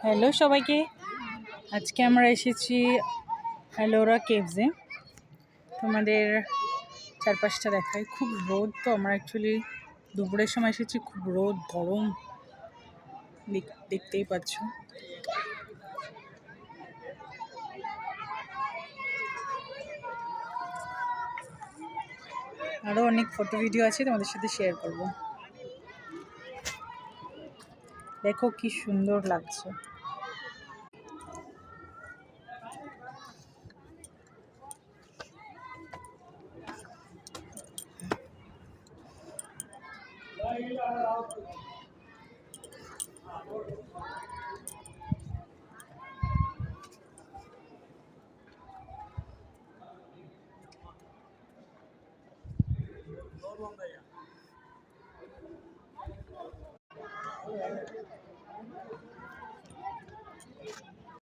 Hello সবাইকে, আজকে আমরা এসেছি এলোরা কেভসে। তোমাদের চারপাশটা দেখাই। খুব রোদ, তো আমরা অ্যাকচুয়ালি দুপুরের সময় এসেছি। খুব রোদ, গরম, দেখতেই পাচ্ছ। আরও অনেক ফটো ভিডিও আছে, তোমাদের সাথে শেয়ার করব। দেখো কি সুন্দর লাগছে।